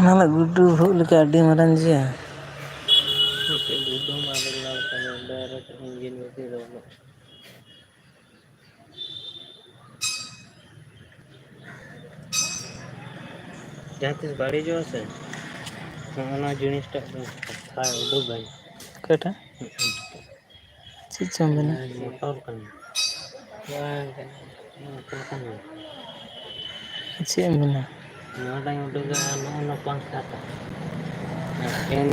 ᱚᱱᱟ ᱜᱩᱰᱩ ᱵᱷᱩᱜ ᱞᱮᱠᱟ ᱟᱹᱰᱤ ᱢᱟᱨᱟᱝ ᱡᱤᱭᱟ᱾ ᱡᱟᱦᱟᱸ ᱛᱤᱥ ᱵᱟᱹᱲᱤᱡᱚᱜᱼᱟ ᱥᱮ ᱚᱱᱟ ᱡᱤᱱᱤᱥᱴᱟᱜ ᱫᱚ ᱥᱟᱯᱷᱟᱭ ᱩᱰᱩᱠᱟᱹᱧ᱾ ᱚᱠᱟᱴᱟᱜ? ᱪᱮᱫ ᱪᱚᱝ ᱢᱮᱱᱟ ᱢᱚᱴᱚᱨ ᱠᱟᱱᱟ᱾ ᱵᱟᱝ ᱠᱟᱱᱟ ᱢᱚᱴᱚᱨ ᱠᱟᱱᱟ᱾ ᱪᱮᱫ ᱮᱢ ᱢᱮᱱᱟ? ᱱᱚᱣᱟᱴᱟᱜ ᱤᱧ ᱩᱰᱩᱠᱟ ᱱᱚᱜᱼᱚ ᱯᱟᱸᱪᱴᱟ ᱴᱟᱜ ᱯᱷᱮᱱ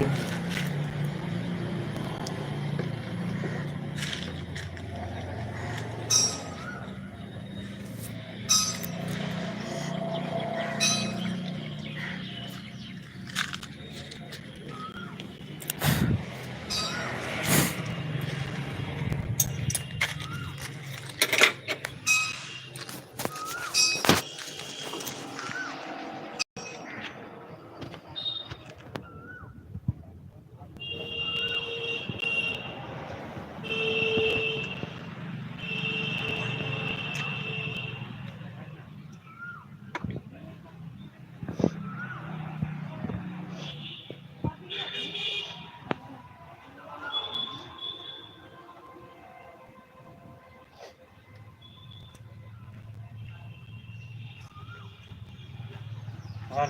और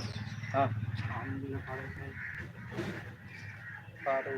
हाँ पारू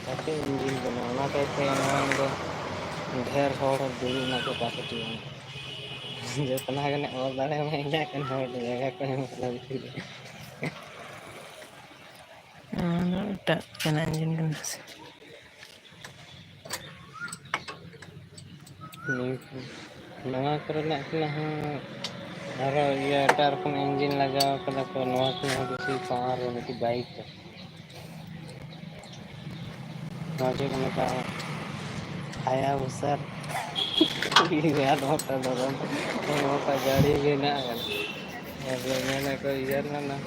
ᱠᱟᱹᱴᱤᱡ ᱤᱧᱡᱤᱱ ᱠᱟᱱᱟ ᱚᱱᱟ ᱠᱟᱭᱛᱮ ᱱᱚᱣᱟ ᱫᱚ ᱰᱷᱮᱨ ᱦᱚᱲ ᱫᱩᱲᱩᱵ ᱨᱮᱱᱟᱜ ᱠᱮᱯᱟᱥᱤᱴᱤ ᱡᱚᱛᱚᱱᱟᱜ ᱜᱟᱱ ᱚᱨ ᱫᱟᱲᱮᱭᱟᱜᱢᱟ ᱤᱱᱟᱹᱜ ᱜᱟᱱ ᱦᱚᱲ ᱡᱟᱭᱜᱟ ᱠᱚ ᱧᱟᱢ ᱠᱟᱫᱟ ᱵᱷᱤᱛᱤᱨ ᱨᱮ ᱱᱚᱣᱟ ᱫᱚ ᱮᱴᱟᱜ ᱞᱮᱠᱟᱱᱟᱜ ᱤᱧᱡᱤᱱ ᱠᱟᱱᱟ ᱥᱮ ᱱᱚᱣᱟ ᱠᱚᱨᱮᱱᱟᱜ ᱦᱚᱸ ᱟᱨᱚ ᱤᱭᱟᱹ ᱮᱴᱟᱜ ᱨᱚᱠᱚᱢ ᱤᱧᱡᱤᱱ ᱞᱟᱜᱟᱣ ᱠᱟᱫᱟ ᱠᱚ ᱱᱚᱣᱟ ᱠᱷᱚᱱ ᱦᱚᱸ ᱵᱮᱥᱤ ᱯᱟᱣᱟᱨ ᱢᱤᱫᱴᱤᱡ ᱵᱟᱭᱤᱠ ᱨᱮ ᱱᱚᱣᱟ ᱪᱮᱫ ᱠᱚ ᱢᱮᱛᱟᱜᱼᱟ ᱦᱟᱭᱟ ᱵᱩᱥᱟᱨ ᱢᱚᱴᱟ ᱜᱟᱹᱲᱤ ᱢᱮᱱᱟᱜ ᱟᱠᱟᱫᱟ ᱢᱮᱱᱟᱠᱚ ᱤᱭᱟᱹ ᱨᱮᱱᱟᱜ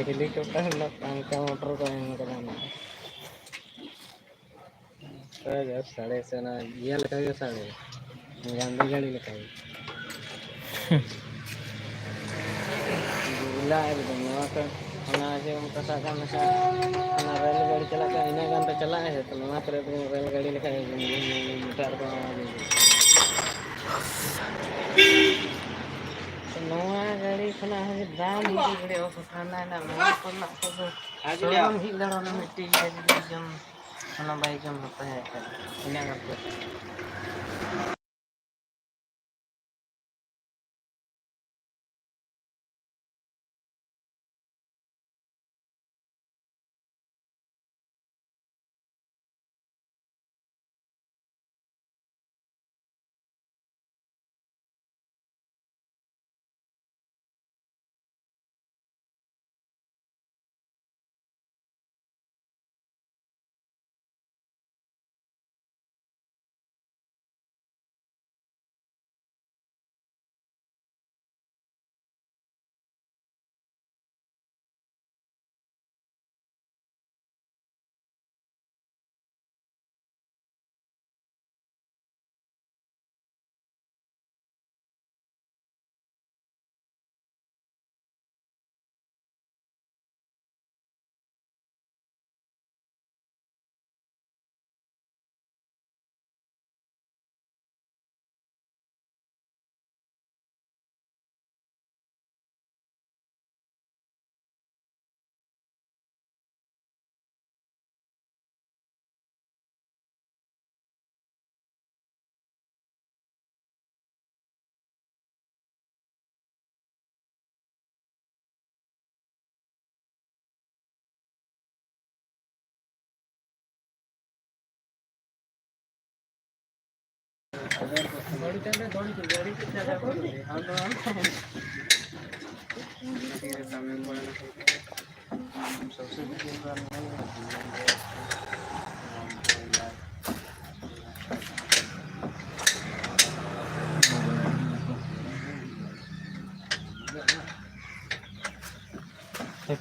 ᱦᱮᱞᱤᱠᱯᱴᱟᱨ ᱨᱮᱱᱟᱜ ᱯᱟᱝᱠᱷᱟ ᱢᱚᱴᱚᱨ ᱠᱚ ᱮᱢ ᱠᱟᱫᱟ ᱥᱟᱲᱮ ᱥᱮᱱᱟ ᱤᱭᱟᱹ ᱞᱮᱠᱟ ᱜᱮ ᱥᱟᱲᱮ ᱜᱟᱹᱰᱤ ᱜᱟᱹᱲᱤ ᱞᱮᱠᱟ ᱜᱮ ᱜᱩᱨᱞᱟ ᱮᱠᱫᱚᱢ ᱱᱚᱣᱟ ᱠᱚ ᱚᱱᱟ ᱡᱮ ᱚᱱᱠᱟ ᱥᱟᱵ ᱠᱟᱜ ᱢᱮ ᱥᱮ ᱚᱱᱟ ᱨᱮᱹᱞ ᱜᱟᱹᱰᱤ ᱪᱟᱞᱟᱜ ᱠᱟᱱᱟ ᱤᱱᱟᱹᱜ ᱜᱟᱱ ᱫᱚ ᱪᱟᱞᱟᱜᱼᱟ ᱥᱮ ᱱᱚᱣᱟ ᱠᱚᱨᱮ ᱨᱮᱹᱞ ᱜᱟᱹᱰᱤ ᱞᱮᱠᱟ ᱮᱴᱟᱜ ᱨᱚᱠᱚᱢ ᱟᱣᱟᱡ ᱦᱤᱡᱩᱜᱼᱟ ᱱᱚᱣᱟ ᱜᱟᱹᱲᱤ ᱠᱷᱚᱱᱟᱜ ᱦᱚᱸ ᱫᱟᱢ ᱦᱤᱡᱩᱜ ᱜᱷᱟᱹᱲᱤᱡ ᱱᱚᱣᱟ ᱠᱚᱨᱮᱱᱟᱜ ᱡᱷᱤᱡ ᱫᱟᱲᱮ ᱢᱤᱫᱴᱤᱡ ᱚᱱᱟ ᱵᱟᱭᱤᱠᱮᱢ ᱦᱟᱛᱟᱭᱟ ᱠᱷᱟᱡ ᱛᱤᱱᱟᱹᱜ ᱜᱟᱱ ᱯᱚᱭᱥᱟ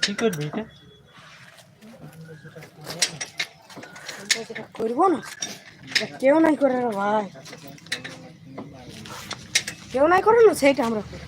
ঠিক করবি এটা যেটা করবো না কেউ নাই করে রে ভাই কেউ নাই করে না সেইটা আমরা করি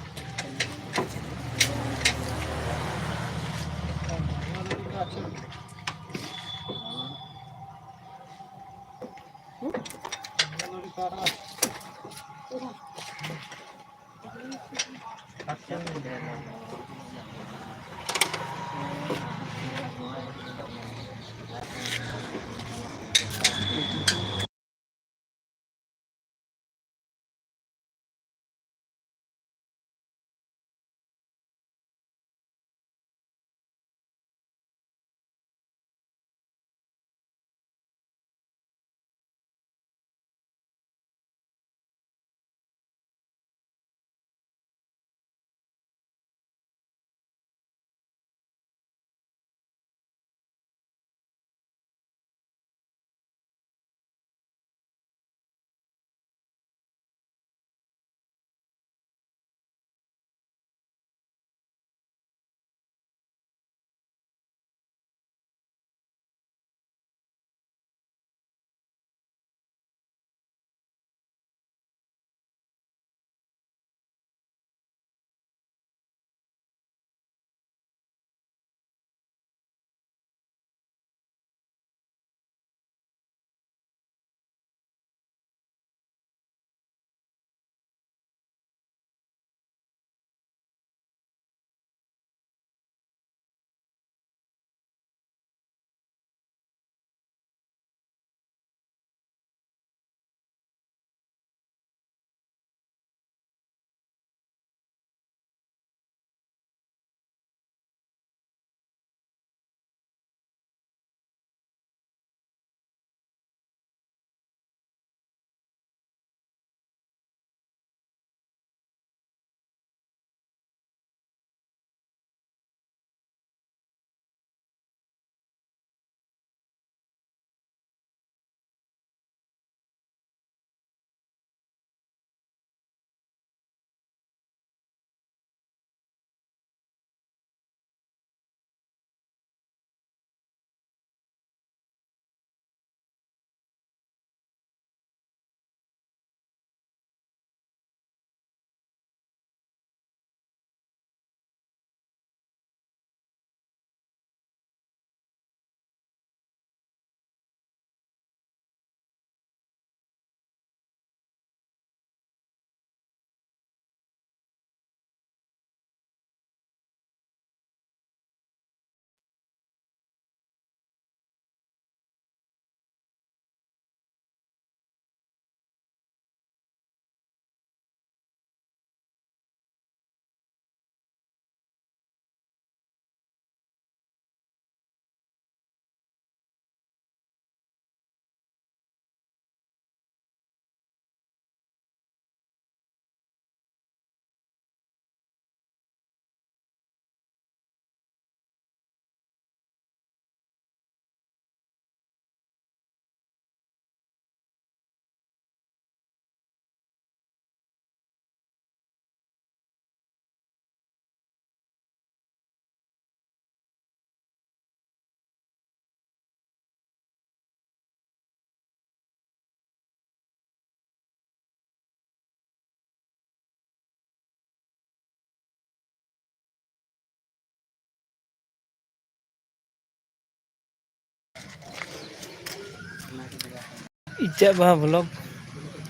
इच्छा बहा ब्लॉग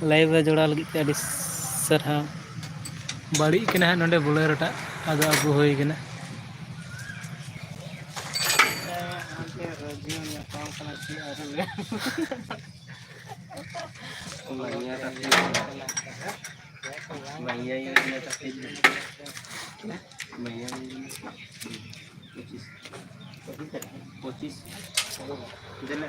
लाइव रे जोड़ा लगी अड़ी सरहाव बाड़ी के ना नोडे बोलेरोटा आदो अगु होई के ना भैया ये भैया 25 देना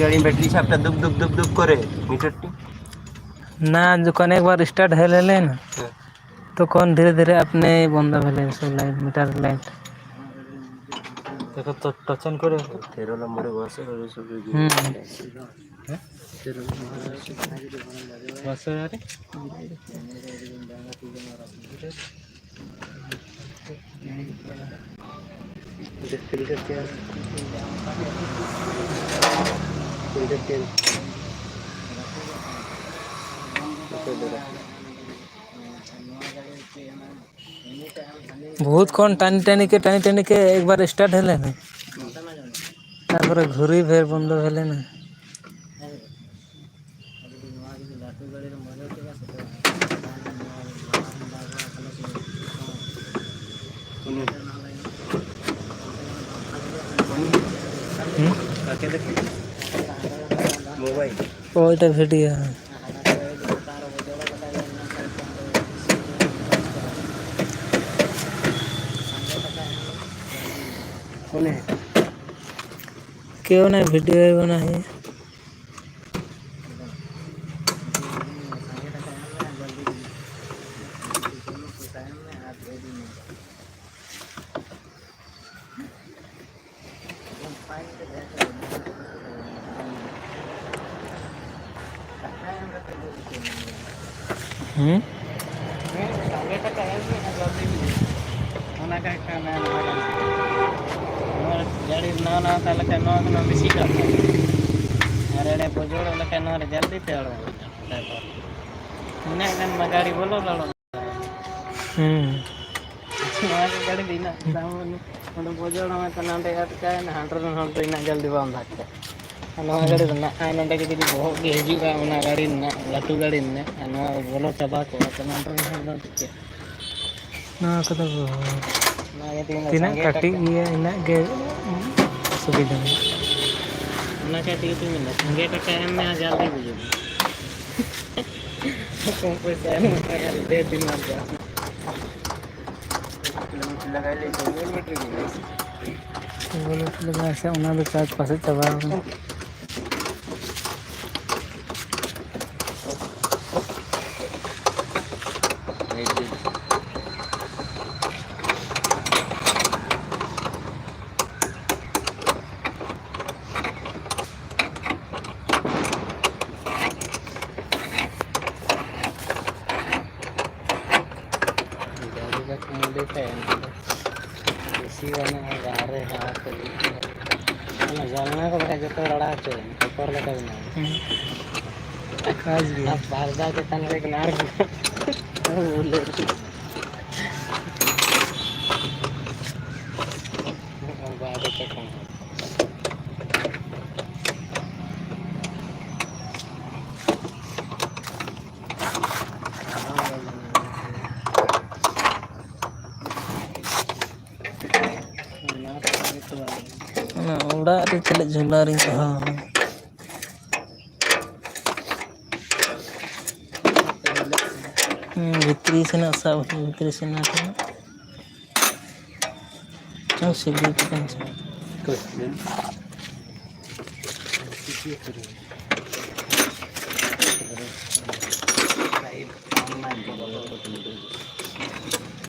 गाड़ी बैटरी छापटा दुब दुब दुब दुब करे मीटर ना जखन एक बार स्टार्ट है ले ना तो कौन धीरे धीरे अपने बंद भेले सब लाइट मीटर लाइट देखो तो टचन करे 13 नंबर बस और सब बस यार बहुत कौन टानी टानी के एक बार स्टार्ट है ना तापर घुरी फेर बंद भेले ना मोबाइल ओटा वीडियो कोने क्यों ना वीडियो बना है गाड़ी ना ताले के ना बेसी का अरे बोजोड़ लके ना जल्दी तेड़ो ना ना गाड़ी बोलो लड़ो गाड़ी दीना सामने बोजोड़ में तो नांदे का ना 100 इना जल्दी बंद हाकते नवा गाड़ी ना आइनडे के दी बहुत गे हिजुगा उना गाड़ी ना लाटू गाड़ी ना नवा बोलो चबा को तो ना ना कदो ना ये तीना काटी ये इना के सुविधा ना काटी तो मिला संगे टका एम में जल्दी बुझो कौन पैसा है दे दिन में जा लगा ले किलोमीटर लगा से उना दो चार्ज पासे चबा जलना को भाई जो रड़ा चोर ऊपर लगा ना काज भी अब बारदा के तन एक नार बोले बाद तक ना तो ᱚᱱᱟ ᱚᱲᱟᱜ ᱨᱮ ᱪᱮᱫ ᱡᱷᱩᱞᱟ ᱨᱤᱧ ᱫᱚᱦᱚ ᱵᱷᱤᱛᱨᱤ ᱥᱮᱱᱟᱜ ᱥᱟᱵ ᱵᱷᱤᱛᱨᱤ ᱥᱮᱱᱟᱜ ᱪᱚᱝ ᱥᱤᱜᱲᱤ ᱠᱚ